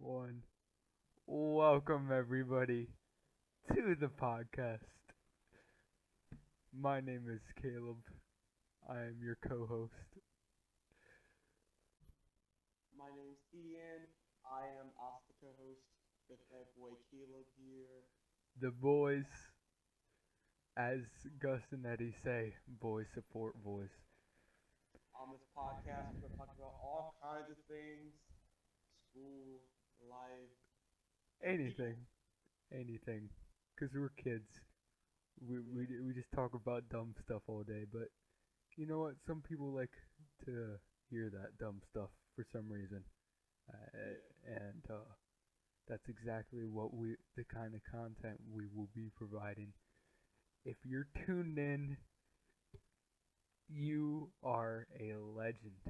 One. Welcome everybody to the podcast. My name is Caleb. I am your co-host. My name's Ian. I am also the co-host with my boy Caleb here. The boys, as Gus and Eddie say, boys support boys. On this podcast, we're going to talk about all kinds of things: school, life, and Anything, people. anything, because we're kids. We just talk about dumb stuff all day, but you know what? Some people like to hear that dumb stuff for some reason, Yeah. and that's exactly the kind of content we will be providing. If you're tuned in, you are a legend.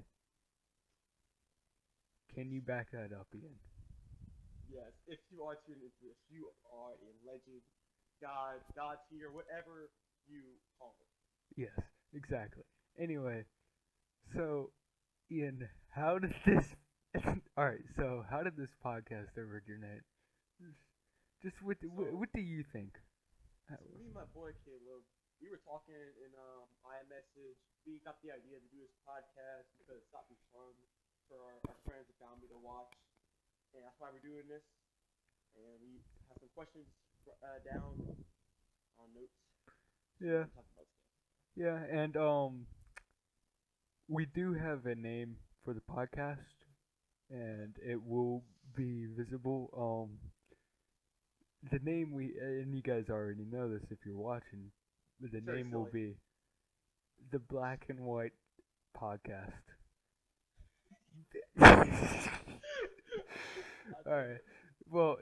Can you back that up, Ian? Yes, if you are tuned into this, you are a legend, God tier, whatever you call it. Yes, exactly. Anyway, so Ian, how did this? All right, so how did this podcast originate? Just So, what do you think? so me and my boy Caleb, we were talking in iMessage. We got the idea to do this podcast because it's not be fun for our friends and family to watch, and that's why we're doing this. And we have some questions down on notes, so we Yeah, can talk about stuff. yeah, and we do have a name for the podcast, and it will be visible. The name we and you guys already know this if you're watching. The It's very name will silly. be the Black and White Podcast. I All think right. Well,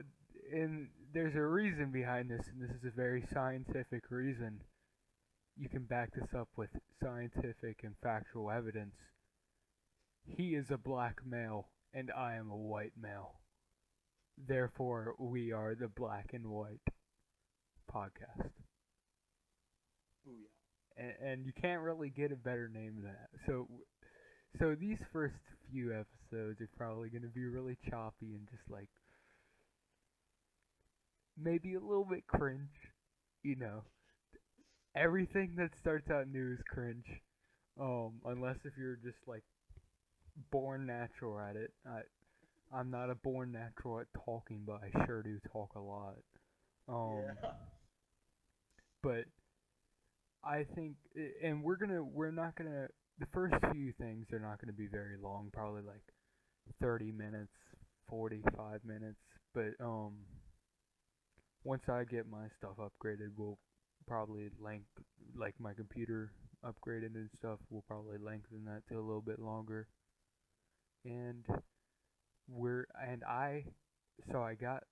and there's a reason behind this, and this is a very scientific reason. You can back this up with scientific and factual evidence. He is a black male, and I am a white male. Therefore, we are the Black and White Podcast. booyah. And you can't really get a better name than that. So these first few episodes are probably going to be really choppy and just like maybe a little bit cringe. You know, everything that starts out new is cringe. Unless if you're just like born natural at it. I'm not a born natural at talking, but I sure do talk a lot. Um, Yeah. but I think, and we're not gonna. The first few things are not gonna be very long. Probably like 30 minutes, 45 minutes. But once I get my stuff upgraded, we'll probably like my computer upgraded and stuff. We'll probably lengthen that to a little bit longer. And we're and I, so I got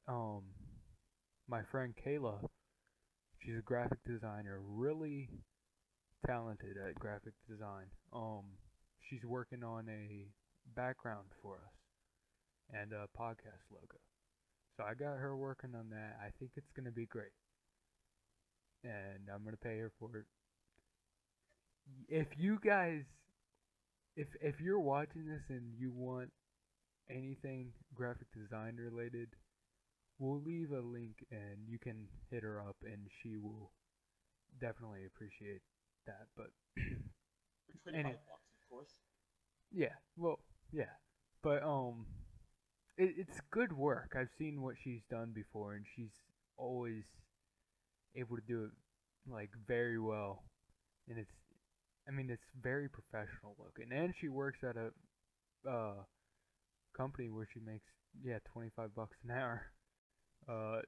my friend Kayla. She's a graphic designer, really talented at graphic design. She's working on a background for us and a podcast logo. So I got her working on that. I think it's gonna be great, and I'm gonna pay her for it. If you guys, if you're watching this and you want anything graphic design related, we'll leave a link and you can hit her up and she will definitely appreciate that. But For any 25 bucks, of course. yeah, well yeah, but it's good work. I've seen what she's done before, and she's always able to do it like very well, and it's very professional looking, and she works at a company where she makes 25 bucks an hour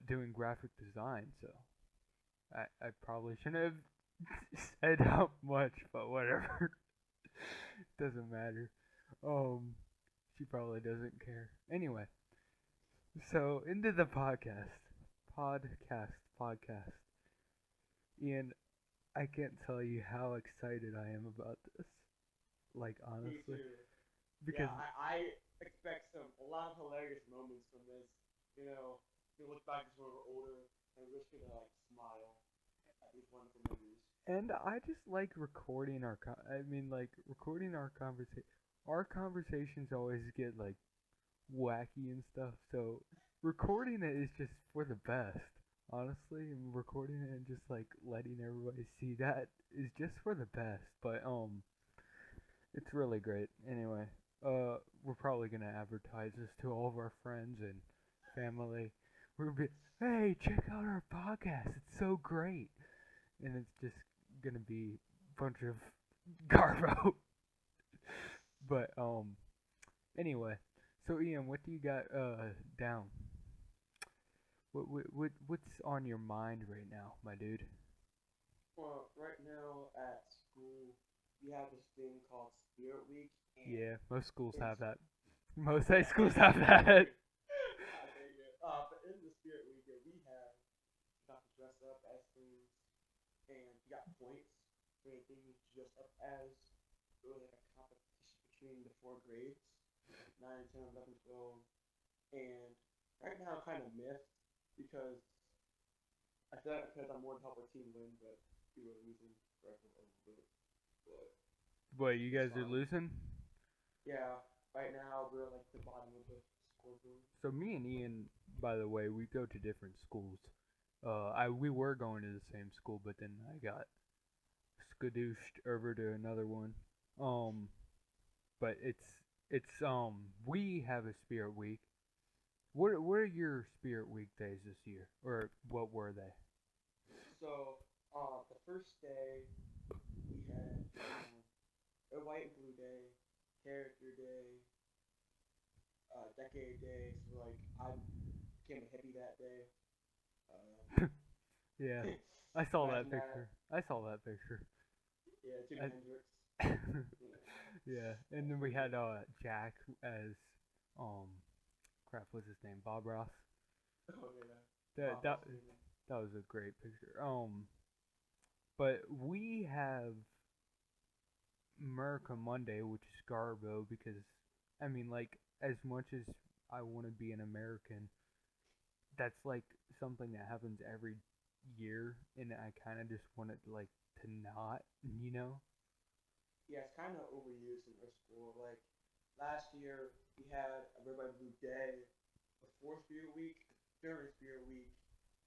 doing graphic design. So I probably shouldn't have said how much, but whatever. Doesn't matter. Um, she probably doesn't care. Anyway, so into the podcast. Ian, I can't tell you how excited I am about this. Like Me honestly, too. Yeah, because I expect a lot of hilarious moments from this. You know, we look back as when we're older and we're just gonna like smile at these wonderful memories. and I just like recording like recording our conversation. Our conversations always get like wacky and stuff. So recording it is just for the best. Honestly, and recording it and just like letting everybody see that is just for the best. But it's really great. Anyway, we're probably gonna advertise this to all of our friends and family. We're gonna be, hey, check out our podcast. It's so great, and it's just gonna be a bunch of garbo. But anyway, so Ian, what do you got down? What's on your mind right now, my dude? Well, right now at school, we have this thing called Spirit Week, and Yeah, most schools it's have that. Most high schools have that. but in the Spirit Week, we have got to dress up as things, and we got points for anything you dress up as. It was like a competition between the four grades, 9, 10, 11, 12, and right now I'm kind of miffed because I feel like because I'm more than help our team win, but we were losing for a little bit. But Boy, you it's guys are fine. losing. Yeah, right now we're like the bottom of the scoreboard. So me and Ian, by the way, we go to different schools. We were going to the same school, but then I got skadooshed over to another one. Um, but we have a Spirit Week. What are your Spirit Week days this year, or what were they? So, the first day we had a white and blue day, character day, decade day. So like I became a hippie that day. Yeah, I saw that Imagine that. picture. I saw that picture. Yeah, Jimi I, Hendrix. Yeah, yeah, and then we pretty had good. Jack as um crap, what's his name? Bob Ross. Oh yeah, That Bob that Ross Freeman. that was a great picture. But we have America Monday, which is Garbo, because I mean, like, as much as I want to be an American, that's like something that happens every year, and I kind of just want it like to not, you know? Yeah, it's kind of overused in our school. Like last year, we had a Red, White, Blue Day before Spirit Week, during Spirit Week,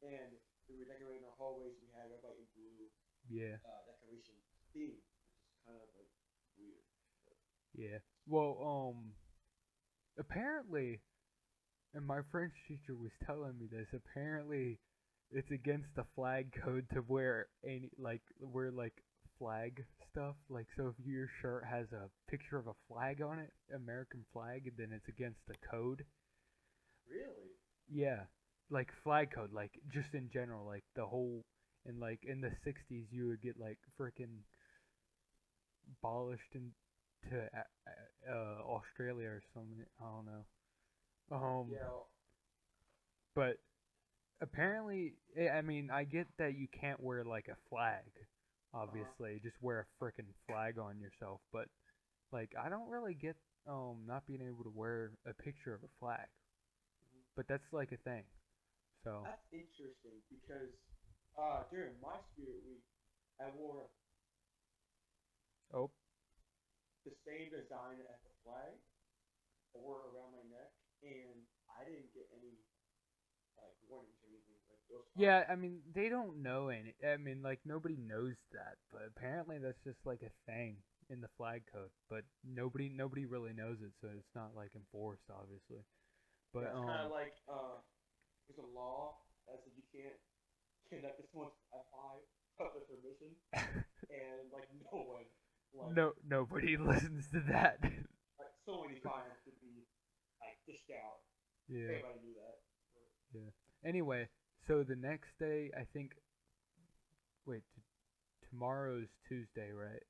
and we were decorating our hallways. We had Red, White, and Blue Yeah, decoration theme, which is kind of like weird. But, yeah. Well, apparently, and my French teacher was telling me this. Apparently, it's against the flag code to wear like flag stuff. Like, so if your shirt has a picture of a flag on it, American flag, then it's against the code. really? Yeah, like flag code, like just in general, like the whole. And like in the '60s, you would get like freaking abolished into Australia or something. I don't know. Yeah. But apparently, I mean, I get that you can't wear like a flag. Uh-huh. Obviously, just wear a freaking flag on yourself. But like, I don't really get not being able to wear a picture of a flag. Hmm. But that's like a thing. So, That's interesting because during my Spirit Week, I wore oh the same design as the flag. I wore it around my neck, and I didn't get any like warnings or anything. Like it was fine. yeah, I mean, they don't know any. I mean, like nobody knows that, but apparently that's just like a thing in the flag code. But nobody really knows it, so it's not like enforced, obviously. But Yeah, it's kind of like there's a law that says you can't connect this one's F5 without their permission, and like no one, like no, nobody listens to that. so many fines could be like dished out. Yeah, Everybody knew that. But, yeah. Anyway, so the next day, I think. Wait, tomorrow's Tuesday, right?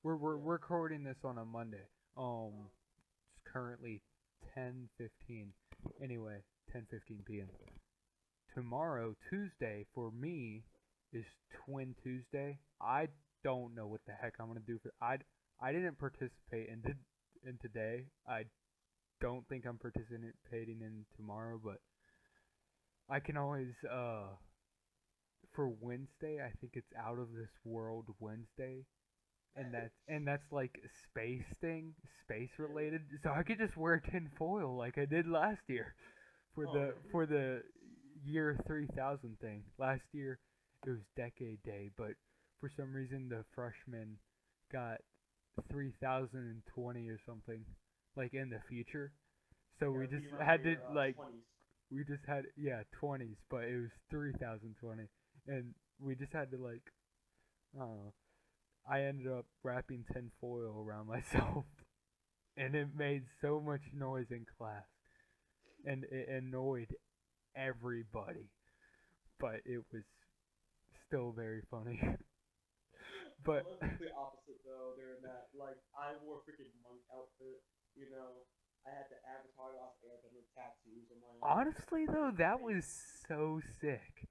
We're yeah. recording this on a Monday. Uh, It's currently 10:15. Anyway, 10:15 p.m. Tomorrow, Tuesday, for me is Twin Tuesday. I don't know what the heck I'm gonna do for. I didn't participate in today. I don't think I'm participating in tomorrow, but I can always for Wednesday. I think it's Out of This World Wednesday. and that's like space thing, space related. So I could just wear tin foil like I did last year for Oh, the really? for the year 3000 thing. Last year it was decade day, but for some reason the freshmen got 3020 or something like in the future. So Yeah, we like just you remember had to your like 20s. we just had, yeah, 20s, but it was 3020, and we just had to like, I don't know. I ended up wrapping tin foil around myself, and it made so much noise in class, and it annoyed everybody, but it was still very funny. I But was the complete opposite though. During that, like I wore a freaking monk outfit. You know, I had the Avatar off Airbender tattoos on my honestly, though, that face. was so sick.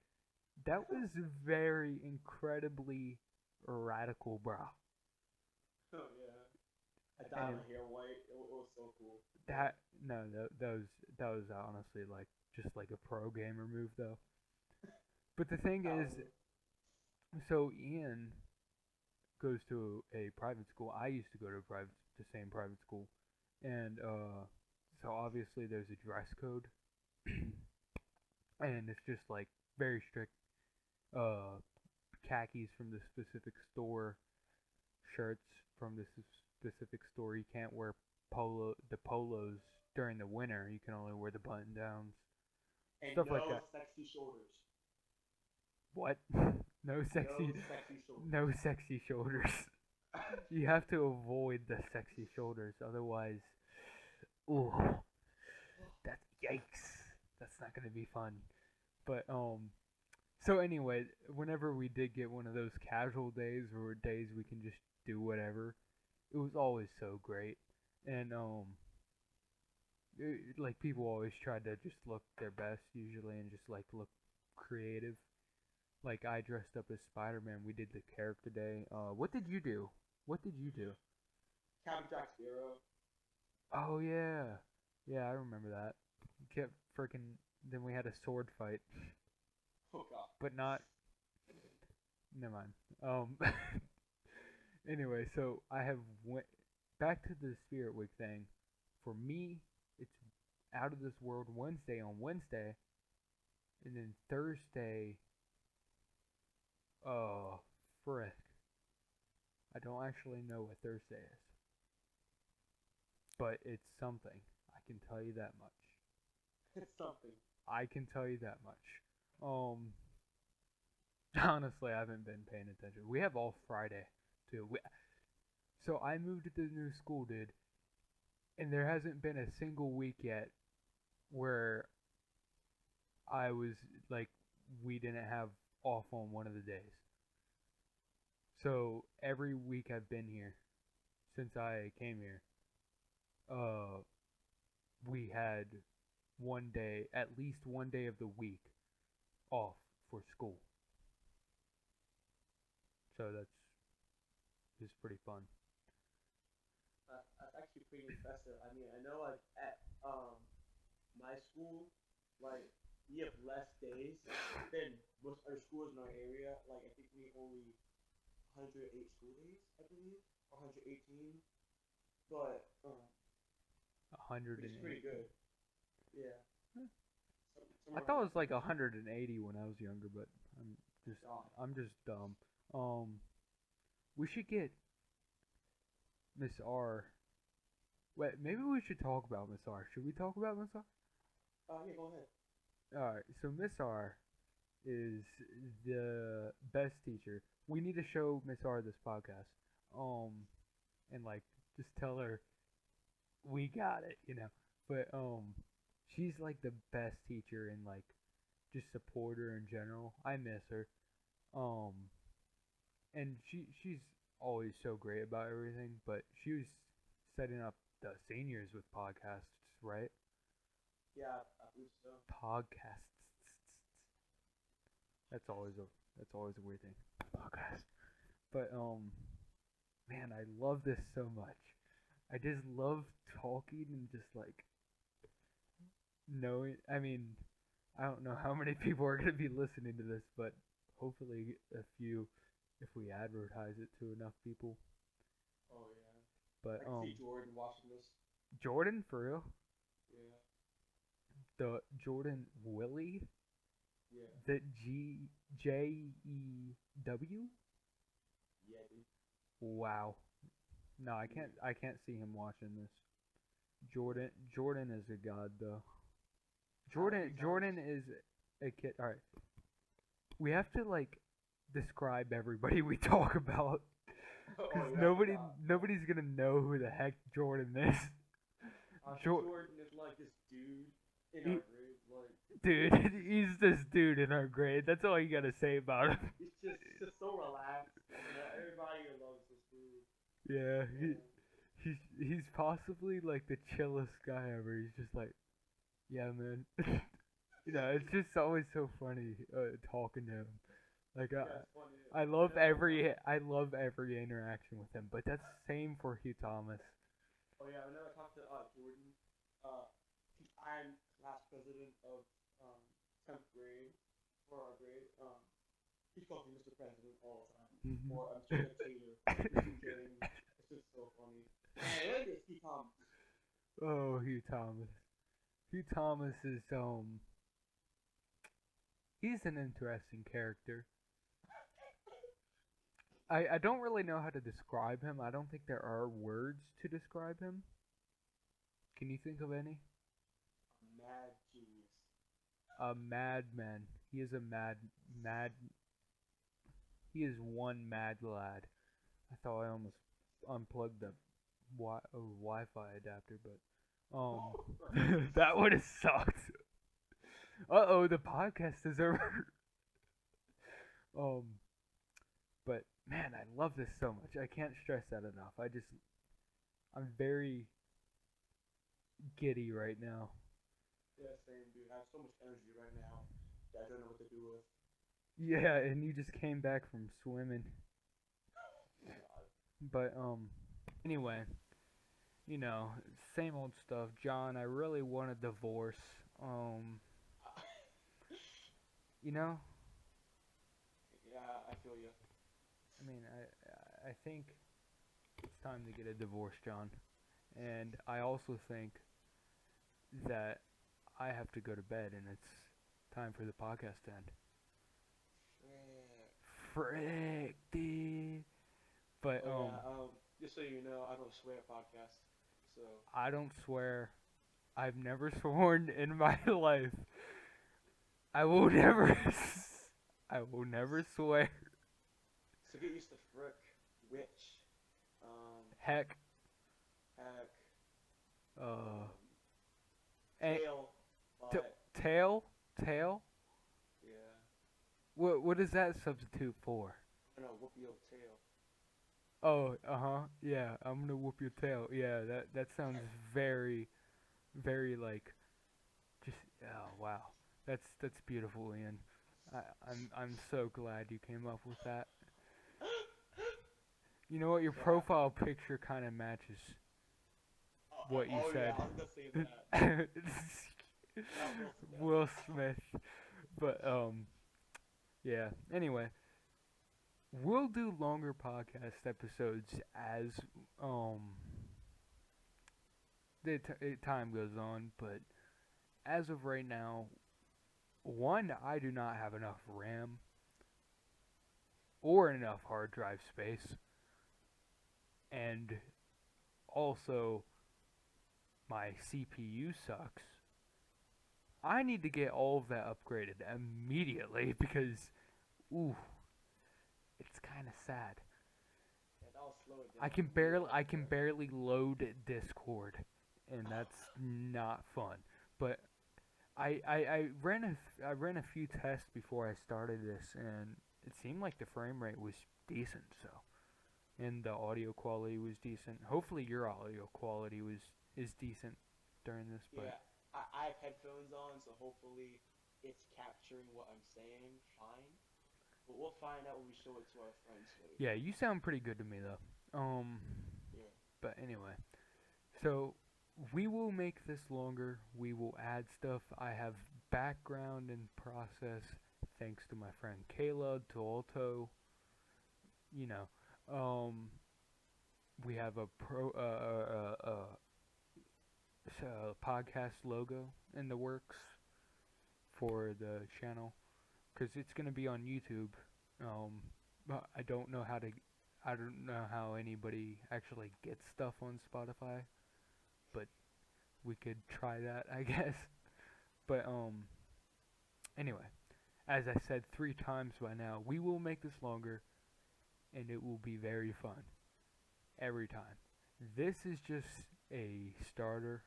That was very incredibly radical, bro. Oh yeah, I dyed And my hair white. It was so cool. Yeah. that no, that was honestly like just like a pro gamer move though. But the thing is, Probably. so Ian goes to a private school. I used to go to the same private school, and so obviously there's a dress code, and it's just like very strict. Uh, Khakis from the specific store, shirts from the specific store. You can't wear polos during the winter. You can only wear the button downs, And stuff like no that. sexy shoulders. What? No No sexy, sexy shoulders. no sexy shoulders. You have to avoid the sexy shoulders, otherwise, ooh, that's yikes. That's not gonna be fun. But so anyway, whenever we did get one of those casual days or days we can just do whatever, it was always so great. And like people always tried to just look their best usually and just like look creative. Like I dressed up as Spider-Man. We did the character day. What did you do? What did you do? Captain Jack Sparrow. Oh yeah, yeah, I remember that. Kept freaking. Then we had a sword fight, Oh god. but not. Never mind. Anyway, so I have went back to the Spirit Week thing. For me, it's out of this world Wednesday on Wednesday, and then Thursday. Uh, frick. I don't actually know what Thursday is, but it's something. I can tell you that much. It's something. I can tell you that much. Um, honestly, I haven't been paying attention. We have all Friday too. So I moved to the new school, dude, and there hasn't been a single week yet where I was like, we didn't have off on one of the days. So every week I've been here since I came here, uh, we had one day, at least one day of the week off for school. So that's just pretty fun. That's actually pretty impressive. I mean, I know like at my school, like we have less days than most other schools in our area. Like I think we only 108 school days, I believe, or 118. But which is pretty 108. good. Yeah, I somewhere thought around it that was like range. 180 when I was younger, but I'm just God. I'm just dumb. Um, we should get Miss R. Wait, maybe we should talk about Miss R. Should we talk about Miss R? Yeah, go ahead. All right. So Miss R is the best teacher. We need to show Miss R this podcast. Um, and like just tell her we got it. But she's like the best teacher and like just support her in general. I miss her. Um, and she's always so great about everything. But she was setting up the seniors with podcasts, right? Yeah, I believe so. Podcasts. That's always a weird thing. Podcast. But man, I love this so much. I just love talking and just like knowing. I mean, I don't know how many people are gonna be listening to this, but hopefully a few if we advertise it to enough people. But I can see Jordan watching this. Jordan for real? Yeah. The Jordan Willie? Yeah. The Jew? Yeah, dude. Wow. No, I can't see him watching this. Jordan is a god though. Jordan is a kid. All right. We have to like describe everybody we talk about because nobody's gonna know who the heck Jordan is. Jordan is like this dude in our grade, like. Dude, he's this dude in our grade. That's all you gotta say about him. He's just so relaxed. Everybody loves this dude. Yeah, he's possibly like the chillest guy ever. He's just like, yeah, man. It's just always so funny talking to him. Like I love every interaction with him. But that's the same for Hugh Thomas. Oh yeah, whenever I talk to Jordan, I'm class president of 10th grade for our grade. He calls me Mr. President all the time. Or Mr. Dictator. It's just so funny. And it's Hugh Thomas. Oh, Hugh Thomas. Hugh Thomas is he's an interesting character. I don't really know how to describe him. I don't think there are words to describe him. Can you think of any? Mad genius. A madman. He is a mad. He is one mad lad. I thought I almost unplugged the Wi-Fi adapter, but that would have sucked. The podcast is over. But man, I love this so much. I can't stress that enough. I'm very giddy right now. Yeah, same, dude. I have so much energy right now that I don't know what to do with. Yeah, and you just came back from swimming. But anyway, same old stuff. John, I really want a divorce. Yeah, I feel you. I mean, I think it's time to get a divorce, John. And I also think that I have to go to bed, and it's time for the podcast to end. Frick, dude. But just so you know, I don't swear at podcasts. So I don't swear. I've never sworn in my life. I will never swear. So get used to frick, witch, heck. Tail. Tail. Yeah. What is that substitute for? I'm gonna whoop your tail. Oh, yeah, I'm gonna whoop your tail. Yeah, that sounds very, very like, just, oh wow, that's beautiful, Ian. I'm so glad you came up with that. You know what? Your profile picture kind of matches what you said. Yeah, I was gonna say that. Will Smith. But yeah. Anyway, we'll do longer podcast episodes as the time goes on, but as of right now, one, I do not have enough RAM or enough hard drive space, and also my CPU sucks. I need to get all of that upgraded immediately because, it's kind of sad. Yeah, that'll slow it down. I can barely load Discord, and that's not fun. But I ran a few tests before I started this, and it seemed like the frame rate was decent. So, and the audio quality was decent. Hopefully, your audio quality is decent during this. But yeah, I have headphones on, so hopefully it's capturing what I'm saying fine. But we'll find out when we show it to our friends later. Yeah, you sound pretty good to me though. Yeah. But anyway, so we will make this longer. We will add stuff. I have background and process thanks to my friend Kayla, to Alto. we have a podcast logo in the works for the channel, because it's gonna be on YouTube. But I don't know how anybody actually gets stuff on Spotify, but we could try that, I guess. But anyway, as I said 3 times by now, we will make this longer, and it will be very fun every time. This is just a starter.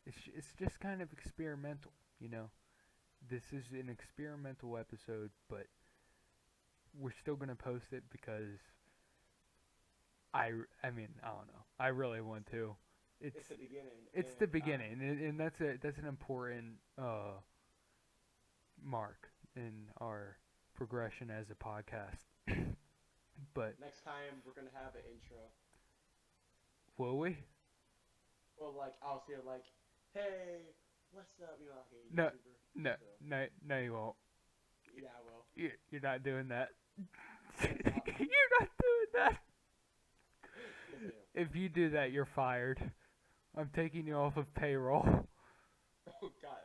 It's just kind of experimental, you know. This is an experimental episode, but we're still gonna post it because I mean, I don't know. I really want to. It's the beginning. It's the beginning, and that's an important mark in our progression as a podcast. But next time we're gonna have an intro. will we? Well, like I'll say like, hey, what's up? You know, like a No, YouTuber. So, no, you won't. yeah, I will. You're not doing that. Yes, You're not doing that. I am. If you do that, you're fired. I'm taking you off of payroll, Oh God.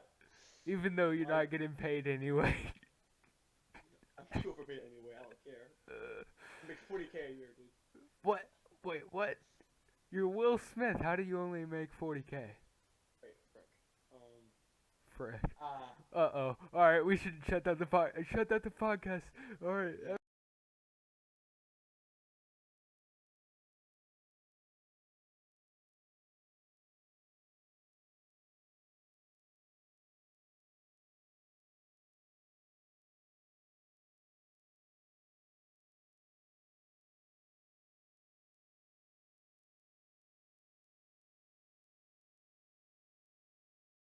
even though you're not getting paid anyway. I'm too overpaid anyway. I don't care. I make 40K a year, dude. What? Wait, what? You're Will Smith. How do you only make 40K? Wait, frick. Frick. Uh-oh. Alright, we should shut down the podcast. Alright,